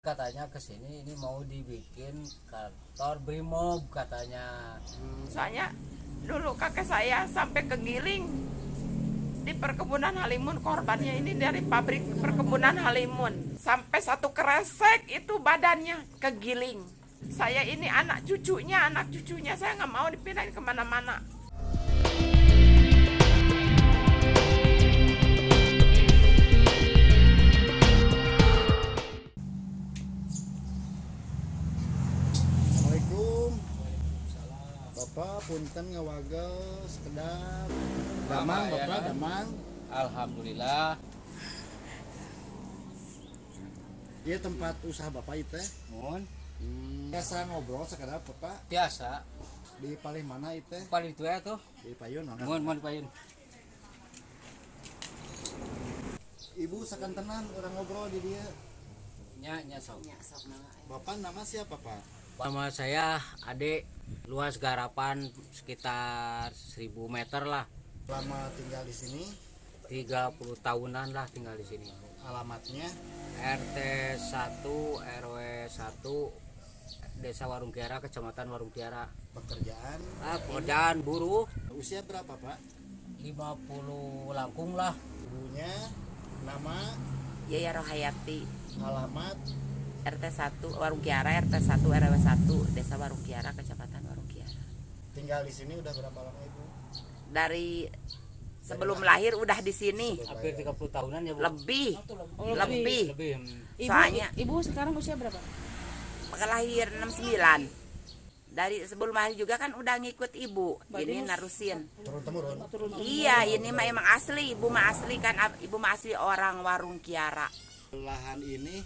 Katanya ke sini ini mau dibikin kantor Brimob katanya. Soalnya dulu kakek saya sampai ke Giling di perkebunan Halimun, korbannya ini dari pabrik perkebunan Halimun, sampai satu kresek itu badannya kegiling. Saya ini anak cucunya saya nggak mau dipindahin kemana-mana. Assalamualaikum. Bapak punten ngawagel sekedar damang Bapak damang. Alhamdulillah. Ieu tempat usaha Bapak itu teh. Mun Biasa ngobrol sekedar Bapak biasa di paling mana itu teh? paling tua tuh. Di Payun. Mun payun. Ibu sakantenan orang ngobrol di dia. Nya sok. Bapak nama siapa Pak? Nama saya Ade, luas garapan sekitar 1000 meter lah. Lama tinggal di sini. 30 tahunan lah tinggal di sini. Alamatnya RT 1 RW 1 Desa Warung Kiara, Kecamatan Warung Kiara. pekerjaan. Pekerjaan buruh Usia berapa Pak? 50 langkung lah. Ibunya nama, Yaya Rohayati, alamat. RT 1 Warung Kiara, RT 1 RW 1 Desa Warung Kiara, Kecamatan Warung Kiara. Tinggal di sini udah berapa lama Ibu? Dari sebelum lahir udah di sini. Hampir 30 tahunan ya, Bu. Lebih. Lebih. Soalnya Ibu sekarang usia berapa? lahir 69. Dari sebelum lahir juga kan udah ngikut ibu. Berarti Ini narusin. Turun-temurun. Iya, ini mah emang asli. Ibu mah asli kan. Ibu mah asli orang Warung Kiara. Lahan ini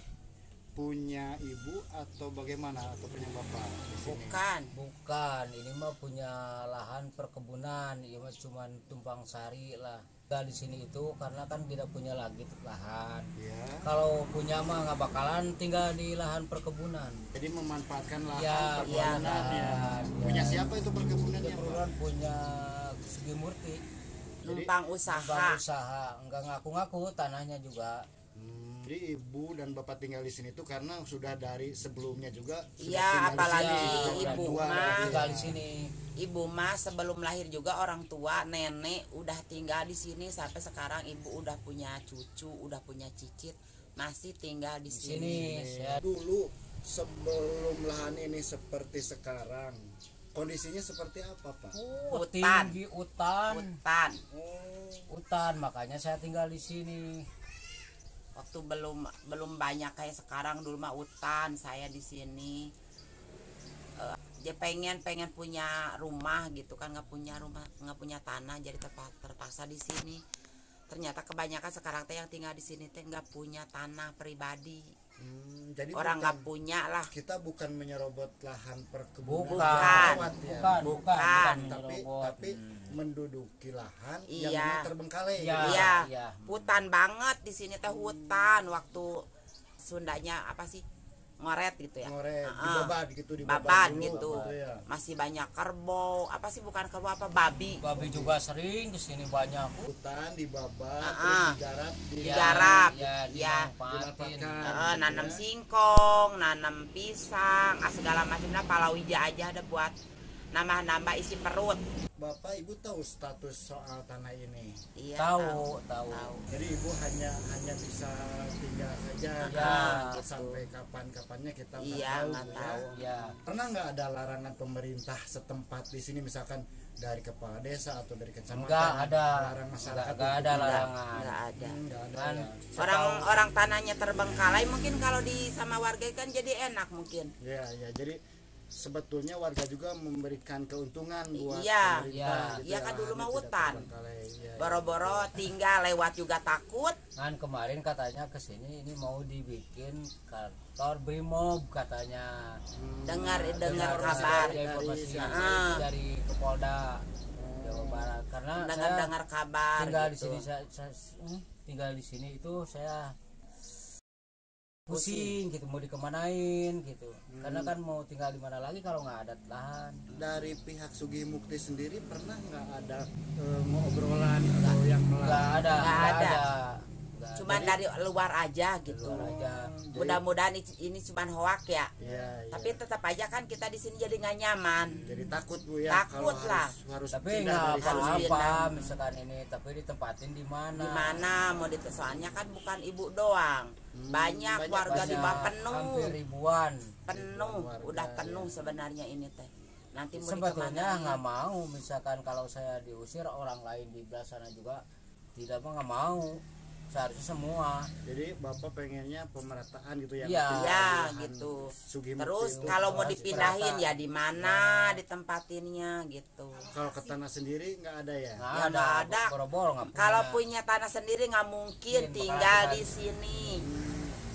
punya Ibu atau bagaimana, atau punya Bapak di sini? Bukan, ini mah punya lahan perkebunan, ini mah cuman tumpang sari lah. Tinggal di sini itu karena kan tidak punya lagi lahan. Ya. Kalau punya mah nggak bakalan tinggal di lahan perkebunan. Jadi memanfaatkan lahan Ya, perkebunan ya. Punya siapa itu perkebunannya Pak? Kebetulan punya Sugi Murti. Numpang usaha. Numpang usaha, nggak ngaku-ngaku tanahnya juga. Jadi Ibu dan Bapak tinggal di sini tuh karena sudah dari sebelumnya juga sudah Iya, tinggal di apalagi sini, sudah Ibu tua, mah. Tinggal di sini. Ibu mah sebelum lahir juga orang tua, nenek udah tinggal di sini sampai sekarang ibu udah punya cucu, udah punya cicit, masih tinggal di Sini sini. saya Dulu sebelum lahan ini seperti sekarang, kondisinya seperti apa Pak? Hutan. tinggi hutan, Hutan. makanya saya tinggal di sini. Waktu belum banyak kayak sekarang, dulu mah hutan, saya di sini. Dia pengen punya rumah gitu kan, nggak punya rumah, nggak punya tanah, jadi terpaksa di sini. Ternyata kebanyakan sekarang teh yang tinggal di sini teh nggak punya tanah pribadi. Jadi Orang nggak punya lah. kita bukan menyerobot lahan perkebunan, Bukan. lewat ya. Bukan. Tapi menduduki lahan yang Iya. memang terbengkalai. Iya. Iya, iya. hutan banget di sini teh, hutan. Waktu Sundanya apa sih, ngoret gitu ya, Ngoret, Heeh. dibabat gitu, babat dulu, gitu. ya. Masih banyak kerbau, apa sih, bukan kerbau, apa, babi. Babi juga sering kesini banyak. Hutan dibabat, Heeh. terus digarap, Digarap. Ya, Ya. dimanfaatin. Dimanfaatkan. Nanam singkong, nanam pisang, segala macamnya, palawija aja ada buat nambah isi perut. Bapak Ibu tahu status soal tanah ini. Iya, Tahu. Jadi Ibu hanya bisa tinggal saja Ya, kan? gitu. Sampai kapan-kapannya kita nggak Iya, tahu. nggak ya. tahu. Ya. Pernah nggak ada larangan pemerintah setempat di sini, misalkan dari kepala desa atau dari kecamatan? Enggak ada. Larang masyarakat Enggak untuk ada pindah? larangan. Nggak ada. Nggak ada. Kan Ya. Orang tanahnya terbengkalai, mungkin kalau di sama warga kan jadi enak mungkin. Ya, jadi sebetulnya warga juga memberikan keuntungan buat Iya, pemerintah. iya kan dulu lahannya mah tidak hutan. terbengkalai. Iya. Boro-boro tinggal lewat juga takut. kan kemarin katanya ke sini ini mau dibikin kantor Brimob katanya. Dengar Dengar kabar. informasi Heeh. dari Kapolda Jawa Barat karena saya Dengar kabar tinggal di gitu. sini saya tinggal di sini itu saya pusing gitu, mau dikemanain gitu. Karena kan mau tinggal di mana lagi kalau nggak ada lahan. Dari pihak Sugi Mukti sendiri pernah nggak ada ngobrolan atau yang Nggak ada. nggak cuman dari luar aja dari gitu. luar aja. Mudah-mudahan ini cuman hoak ya. Iya, iya. Tapi tetap aja kan kita di sini jadi nggak nyaman. Jadi takut Bu ya Takut kalau lah. harus tapi pindah nggak dari harus sini. pindah. apa-apa misalkan ini, tapi ditempatin di mana? Di mana mau soalnya kan bukan ibu doang. Banyak warga di bawah penuh. hampir ribuan. Penuh, warga, udah penuh ya. sebenarnya ini teh. Nanti mau Sebetulnya dikemanain? nggak mau, misalkan kalau saya diusir orang lain di belah sana juga tidak nggak mau, seharusnya semua. Jadi Bapak pengennya pemerataan gitu ya. Iya. berarti Ya lahan gitu. Sugimukti Terus itu. kalau mau harus dipindahin berata. ya di mana ditempatinnya gitu. Kalau ke tanah sendiri nggak ada ya. Nggak Ya, ada, nggak ada. boro-boro nggak punya. Kalau punya tanah sendiri nggak mungkin Mungkin tinggal bakalan di sini.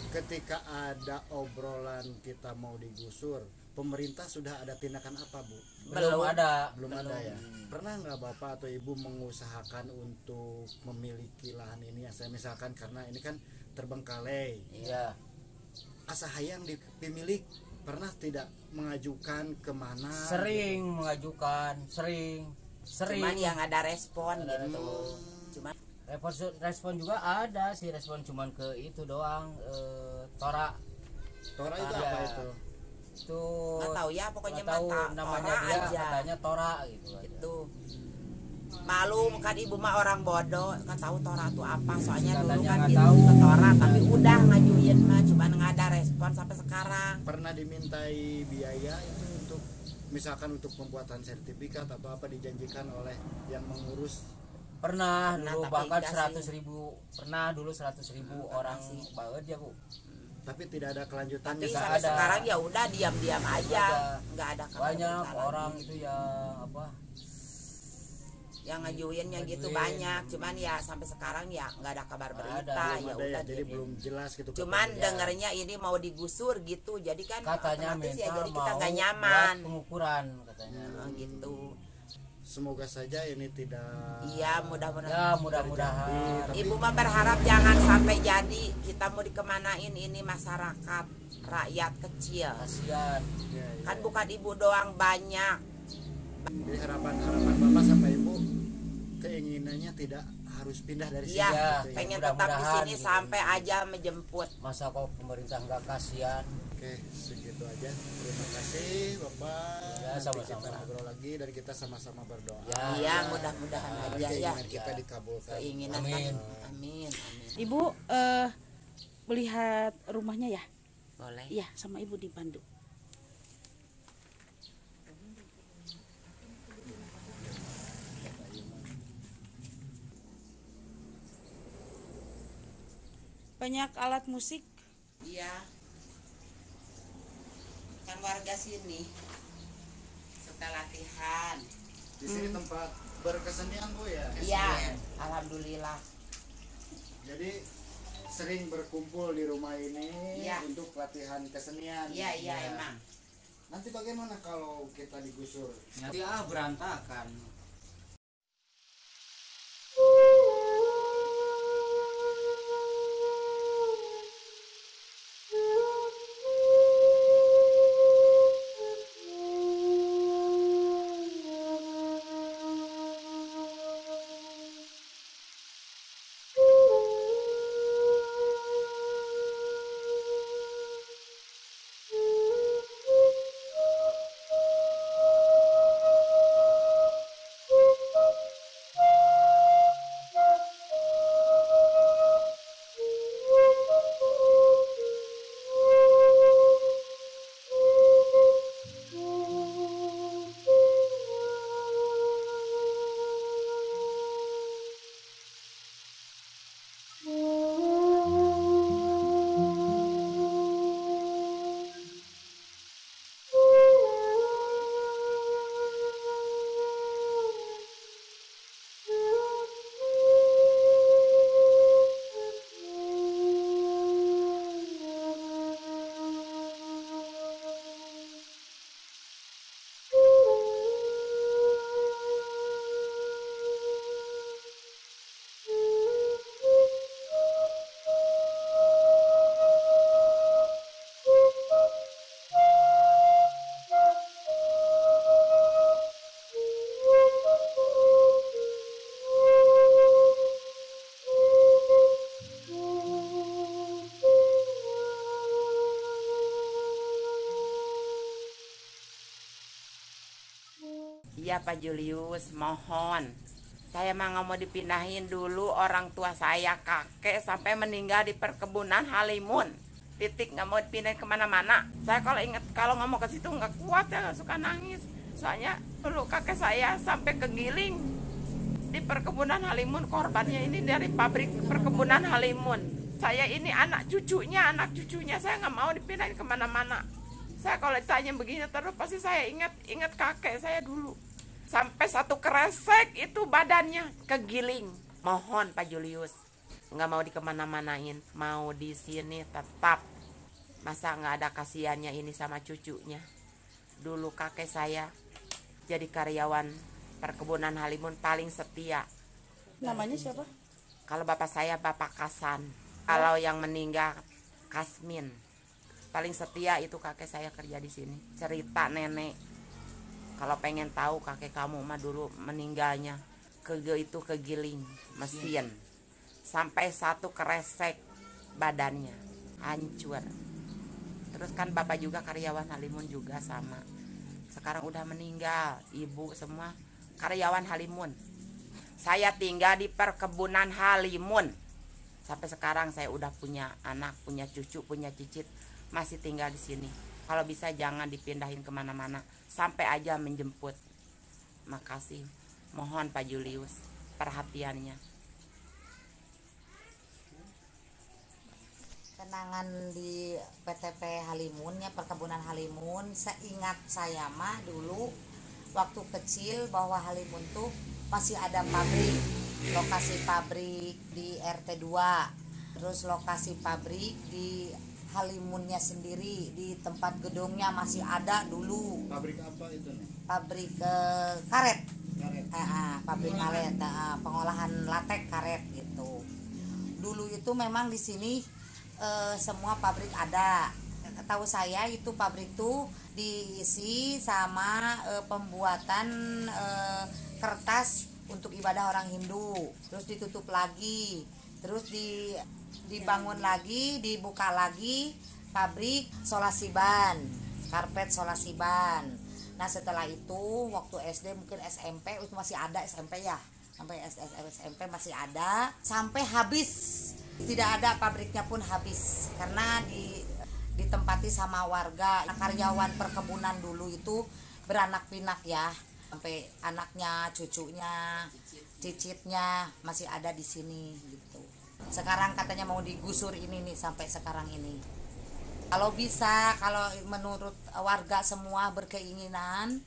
Ketika ada obrolan kita mau digusur, pemerintah sudah ada tindakan apa Bu? belum ada. Belum ada ya. Pernah nggak Bapak atau Ibu mengusahakan untuk memiliki lahan ini? Saya misalkan karena ini kan terbengkalai, Iya. asa hayang di pemilik, pernah tidak mengajukan kemana? Sering mengajukan, sering. Cuman yang ada respon Ada gitu. respon. Cuman Respon juga ada sih, respon cuman ke itu doang, Tora. Tora itu Ada. apa itu? Itu nggak tahu ya pokoknya nggak tahu mata namanya Tora dia, aja. katanya Tora gitu aja. Gitu. Malum kan ibu mah orang bodoh kan tahu Tora itu apa, soalnya dulu Katanya kan nggak gitu tahu. ke Tora tapi udah ngajuin mah cuman nggak ada respon sampai sekarang. Pernah dimintai biaya itu untuk misalkan untuk pembuatan sertifikat atau apa dijanjikan oleh yang mengurus? Pernah dulu tapi bahkan enggak 100.000, pernah dulu 100.000 orang sih. banget ya Bu. Tapi tidak ada kelanjutannya. Tapi nggak sampai ada. sekarang ya udah diam-diam aja, Ada. nggak ada kabar Banyak berita orang lagi. itu yang apa? Yang ngajuinnya gitu Ngajuin. banyak, cuman ya sampai sekarang ya nggak ada kabar Nggak berita, ada, Belum ya ada ya, udah jadi gini. belum jelas gitu. Cuman katanya. dengarnya ini mau digusur gitu, jadi kan Katanya otomatis minta ya jadi mau kita nggak buat nyaman. pengukuran katanya. Gitu. Semoga saja ini tidak. Iya mudah-mudahan. Ya mudah-mudahan. Tapi- Ibu mah berharap jangan sampai jadi kita mau dikemanain ini masyarakat rakyat kecil. Kasihan. Ya, ya. Kan bukan ibu doang, banyak. Jadi harapan Bapak sama Ibu keinginannya tidak harus pindah dari sini. Iya, gitu ya. pengen Mudah-mudahan tetap di sini gitu. sampai aja menjemput. Masa kok pemerintah nggak kasihan? Oke, segitu aja. Terima kasih Bapak. Ya, Nanti sama-sama. kita ngobrol lagi dan kita sama-sama berdoa. Ya, Iya, mudah-mudahan Dan aja ya. keinginan kita dikabulkan. Keinginan Amin. kan. Amin, amin. Ibu melihat rumahnya ya? Boleh. Iya, sama Ibu dipandu. Banyak alat musik. Iya. Kan warga sini suka latihan. Di sini tempat berkesenian Bu ya. Iya, alhamdulillah. Jadi sering berkumpul di rumah ini Iya. untuk latihan kesenian. Iya, iya Iya. emang. Nanti bagaimana kalau kita digusur? Nanti berantakan. Iya Pak Julius, mohon. Saya mah nggak mau dipindahin dulu, orang tua saya kakek sampai meninggal di perkebunan Halimun. Titik, nggak mau dipindahin kemana-mana. Saya kalau nggak mau ke situ nggak kuat, ya suka nangis. Soalnya dulu kakek saya sampai kegiling di perkebunan Halimun, korbannya ini dari pabrik perkebunan Halimun. Saya ini anak cucunya saya nggak mau dipindahin kemana-mana. Saya kalau ditanya begini terus pasti saya ingat kakek saya dulu. Sampai satu kresek itu badannya kegiling. Mohon Pak Julius, nggak mau dikemana-manain, mau di sini tetap. Masa nggak ada kasihannya ini sama cucunya. Dulu kakek saya jadi karyawan perkebunan Halimun paling setia. Namanya siapa? Kalau bapak saya Bapak Kasan, kalau yang meninggal Kasmin. Paling setia itu kakek saya kerja di sini. Cerita nenek, kalau pengen tahu kakek kamu mah dulu meninggalnya itu kegiling mesin sampai satu kresek badannya hancur. Terus kan bapak juga karyawan Halimun juga sama. Sekarang udah meninggal, ibu semua karyawan Halimun. Saya tinggal di perkebunan Halimun. Sampai sekarang saya udah punya anak, punya cucu, punya cicit, masih tinggal di sini. Kalau bisa jangan dipindahin kemana-mana, sampai aja menjemput. Makasih, mohon Pak Julius perhatiannya. Kenangan di PTP Halimunnya, perkebunan Halimun, seingat saya mah dulu waktu kecil bahwa Halimun tuh masih ada pabrik, lokasi pabrik di RT 2, terus lokasi pabrik di Halimunnya sendiri, di tempat gedungnya masih ada dulu. Pabrik apa itu nih? Pabrik karet. Karet. Pabrik karet, pengolahan latek karet gitu. Dulu itu memang di sini semua pabrik ada. Tahu saya itu pabrik tuh diisi sama pembuatan kertas untuk ibadah orang Hindu. Terus ditutup lagi. Terus dibangun lagi, dibuka lagi pabrik solasiban, karpet solasiban. Nah setelah itu waktu SD mungkin SMP itu masih ada, SMP ya, sampai SMP masih ada sampai habis. Tidak ada pabriknya pun habis karena ditempati sama warga. Karyawan perkebunan dulu itu beranak pinak ya, sampai anaknya, cucunya, cicitnya masih ada di sini gitu. Sekarang katanya mau digusur ini nih sampai sekarang ini. Kalau bisa, kalau menurut warga semua berkeinginan,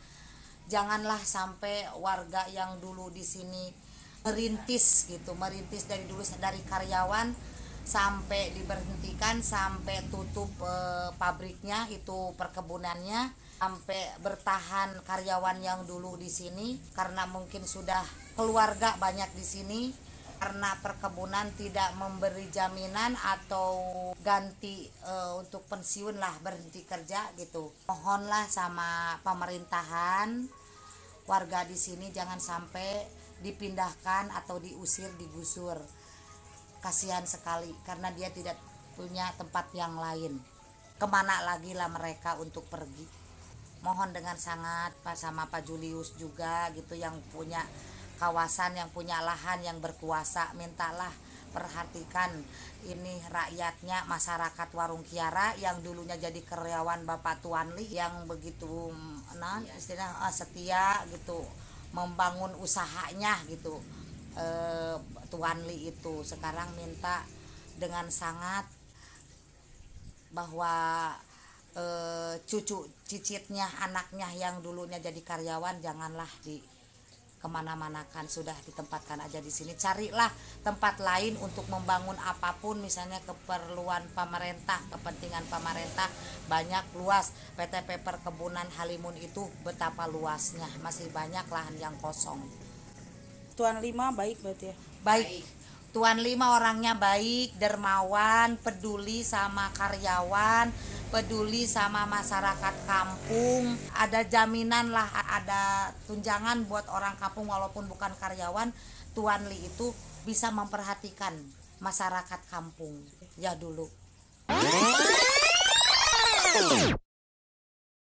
janganlah sampai warga yang dulu di sini merintis gitu, merintis dari dulu dari karyawan sampai diberhentikan, sampai tutup pabriknya itu perkebunannya, sampai bertahan karyawan yang dulu di sini karena mungkin sudah keluarga banyak di sini. Karena perkebunan tidak memberi jaminan atau ganti untuk pensiun lah, berhenti kerja gitu. Mohonlah sama pemerintahan, warga di sini jangan sampai dipindahkan atau diusir, digusur. Kasihan sekali karena dia tidak punya tempat yang lain. Kemana lagi lah mereka untuk pergi. Mohon dengan sangat sama Pak Julius juga gitu yang punya kawasan, yang punya lahan, yang berkuasa, mintalah perhatikan ini rakyatnya, masyarakat Warung Kiara yang dulunya jadi karyawan Bapak Tuanli yang begitu istilah setia gitu membangun usahanya gitu. Tuanli itu sekarang minta dengan sangat bahwa cucu cicitnya, anaknya yang dulunya jadi karyawan janganlah kemana-manakan, sudah ditempatkan aja di sini. Carilah tempat lain untuk membangun apapun, misalnya keperluan pemerintah, kepentingan pemerintah banyak luas. PTP Perkebunan Halimun itu betapa luasnya, masih banyak lahan yang kosong. Tuan Lima baik berarti ya? Baik. Tuan Lima orangnya baik, dermawan, peduli sama karyawan, peduli sama masyarakat kampung. Ada jaminan lah, ada tunjangan buat orang kampung walaupun bukan karyawan. Tuan Li itu bisa memperhatikan masyarakat kampung ya dulu.